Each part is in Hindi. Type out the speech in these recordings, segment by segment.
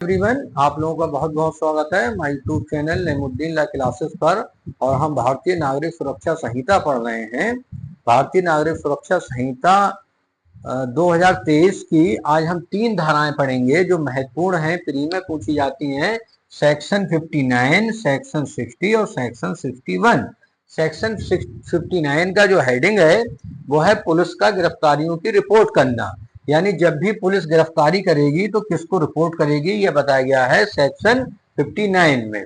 एवरीवन, आप लोगों का बहुत बहुत स्वागत है my YouTube channel Naimuddin law classes पर। और हम भारतीय नागरिक सुरक्षा संहिता पढ़ रहे हैं। भारतीय नागरिक सुरक्षा संहिता 2023 की आज हम 3 धाराएं पढ़ेंगे जो महत्वपूर्ण हैं, प्री में पूछी जाती हैं। सेक्शन 59, सेक्शन 60 और सेक्शन 61। सेक्शन 59 का जो हेडिंग है वो है पुलिस का गिरफ्तारियों की रिपोर्ट करना। यानी जब भी पुलिस गिरफ्तारी करेगी तो किसको रिपोर्ट करेगी, यह बताया गया है सेक्शन 59 में।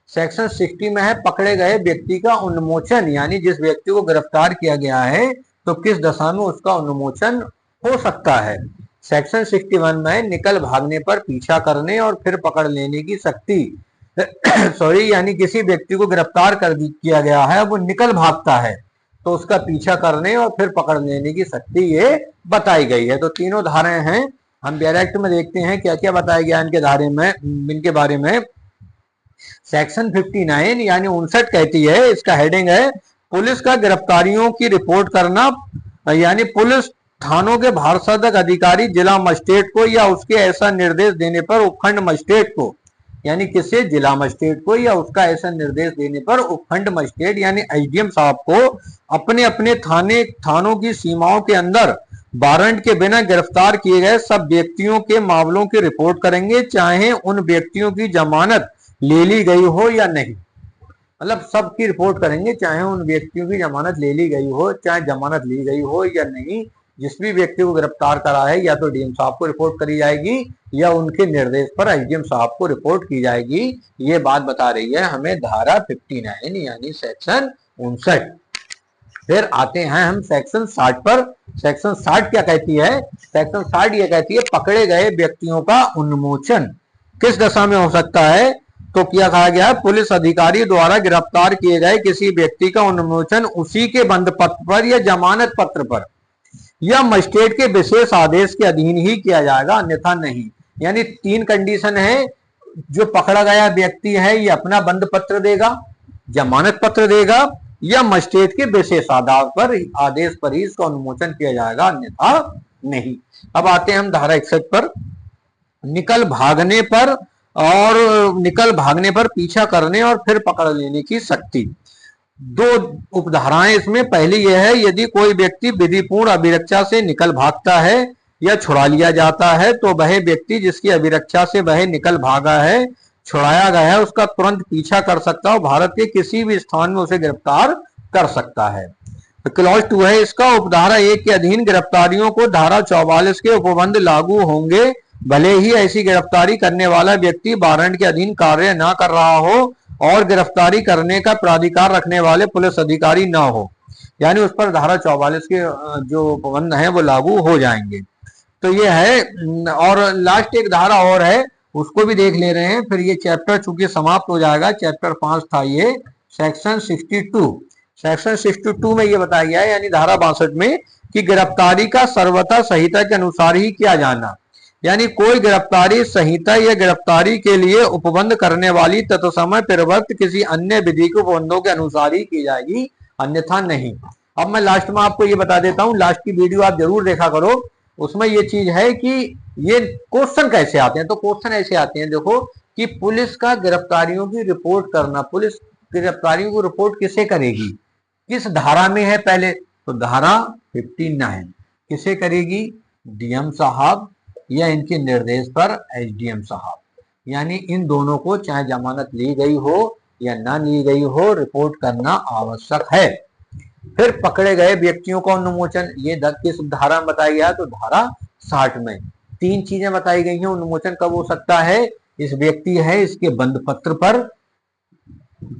सेक्शन 60 में है पकड़े गए व्यक्ति का उन्मोचन, यानी जिस व्यक्ति को गिरफ्तार किया गया है तो किस दशा में उसका उन्मोचन हो सकता है। सेक्शन 61 में निकल भागने पर पीछा करने और फिर पकड़ लेने की शक्ति सॉरी, यानी किसी व्यक्ति को गिरफ्तार कर किया गया है, वो निकल भागता है तो उसका पीछा करने और फिर पकड़ लेने की शक्ति ये बताई गई है। तो तीनों धाराएं हैं, हम डायरेक्ट में देखते हैं क्या क्या बताया गया इनके इनके बारे में। सेक्शन 59 यानी 59 कहती है, इसका हेडिंग है पुलिस का गिरफ्तारियों की रिपोर्ट करना। यानी पुलिस थानों के भारसाधक अधिकारी जिला मजिस्ट्रेट को या उसके ऐसा निर्देश देने पर उपखंड मजिस्ट्रेट को, यानी किसे, जिला मजिस्ट्रेट को या उसका ऐसा निर्देश देने पर उपखंड मजिस्ट्रेट यानी एसडीएम साहब को अपने अपने थानों की सीमाओं के अंदर वारंट के बिना गिरफ्तार किए गए सब व्यक्तियों के मामलों की रिपोर्ट करेंगे, चाहे उन व्यक्तियों की जमानत ले ली गई हो या नहीं। मतलब सबकी रिपोर्ट करेंगे, चाहे उन व्यक्तियों की जमानत ले ली गई हो, चाहे जमानत ली गई हो या नहीं। जिस भी व्यक्ति को गिरफ्तार करा है या तो डीएम साहब को रिपोर्ट करी जाएगी या उनके निर्देश पर एसडीएम साहब को रिपोर्ट की जाएगी। ये बात बता रही है हमें धारा 59 यानी सेक्शन 59। फिर आते हैं हम सेक्शन 60 पर। सेक्शन 60 क्या कहती है? सेक्शन 60 ये कहती है पकड़े गए व्यक्तियों का उन्मोचन किस दशा में हो सकता है। तो क्या कहा गया है, पुलिस अधिकारी द्वारा गिरफ्तार किए गए किसी व्यक्ति का उन्मोचन उसी के बंद पत्र पर या जमानत पत्र पर या मजिस्ट्रेट के विशेष आदेश के अधीन ही किया जाएगा, अन्यथा नहीं। यानी 3 कंडीशन है। जो पकड़ा गया व्यक्ति है ये अपना बंद पत्र देगा, जमानत पत्र देगा या मजिस्ट्रेट के विशेष आदेश पर ही इसका उन्मोचन किया जाएगा, अन्यथा नहीं। अब आते हैं हम धारा 61 पर। निकल भागने पर पीछा करने और फिर पकड़ लेने की शक्ति। 2 उपधाराएं इसमें। पहली यह है यदि कोई व्यक्ति विधिपूर्ण अभिरक्षा से निकल भागता है या छुड़ा लिया जाता है तो वह व्यक्ति जिसकी अभिरक्षा से वह निकल भागा है, छुड़ाया गया है, उसका तुरंत पीछा कर सकता है, भारत के किसी भी स्थान में उसे गिरफ्तार कर सकता है। तो क्लॉज 2 है इसका, उपधारा 1 के अधीन गिरफ्तारियों को धारा 44 के उपबंध लागू होंगे भले ही ऐसी गिरफ्तारी करने वाला व्यक्ति वारंट के अधीन कार्य न कर रहा हो और गिरफ्तारी करने का प्राधिकार रखने वाले पुलिस अधिकारी न हो। यानी उस पर धारा 44 के जो उपबंध हैं वो लागू हो जाएंगे। तो ये है। और लास्ट एक धारा और है, उसको भी देख ले रहे हैं, फिर ये चैप्टर चूंकि समाप्त हो जाएगा। चैप्टर 5 था ये सेक्शन 62। सेक्शन 62 में ये बताया गया है, यानी धारा 62 में कि गिरफ्तारी का सर्वथा संहिता के अनुसार ही किया जाना। यानी कोई गिरफ्तारी संहिता या गिरफ्तारी के लिए उपबंध करने वाली तत्समय पूर्ववत किसी अन्य विधि के उपबंधों के अनुसार ही की जाएगी, अन्यथा नहीं। अब मैं लास्ट में आपको ये बता देता हूं, लास्ट की वीडियो आप जरूर देखा करो। उसमें ये चीज है कि ये क्वेश्चन कैसे आते हैं। तो क्वेश्चन ऐसे आते हैं, देखो कि पुलिस का गिरफ्तारियों की रिपोर्ट करना, पुलिस गिरफ्तारियों की रिपोर्ट किसे करेगी, किस धारा में है पहले, तो धारा 59 किसे करेगी, डीएम साहब या इनके निर्देश पर एसडीएम साहब। यानी इन दोनों को चाहे जमानत ली गई हो या ना ली गई हो रिपोर्ट करना आवश्यक है। फिर पकड़े गए व्यक्तियों का उन्मोचन, ये किस धारा में बताया गया, तो धारा 60 में 3 चीजें बताई गई हैं। उन्मोचन कब हो सकता है, इस व्यक्ति है इसके बंद पत्र पर,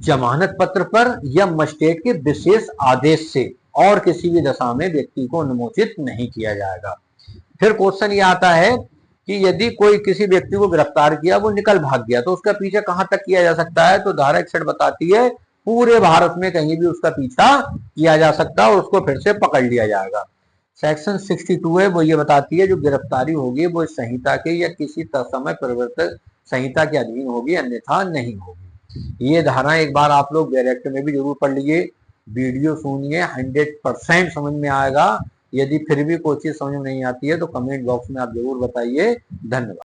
जमानत पत्र पर या मजिस्ट्रेट के विशेष आदेश से, और किसी भी दशा में व्यक्ति को उन्मोचित नहीं किया जाएगा। फिर क्वेश्चन ये आता है कि यदि कोई किसी व्यक्ति को गिरफ्तार किया, वो निकल भाग गया, तो उसका पीछा कहां तक किया जा सकता है, तो धारा 61 बताती है पूरे भारत में कहीं भी उसका पीछा किया जा सकता है और उसको फिर से पकड़ लिया जाएगा। सेक्शन 62 है, वो ये बताती है जो गिरफ्तारी होगी वो संहिता के या किसी तत्समय परिवर्तित संहिता के अधीन होगी, अन्यथा नहीं होगी। ये धारा एक बार आप लोग डायरेक्ट में भी जरूर पढ़ लीजिए, वीडियो सुनिए, 100% समझ में आएगा। यदि फिर भी कोई चीज समझ में नहीं आती है तो कमेंट बॉक्स में आप जरूर बताइए। धन्यवाद।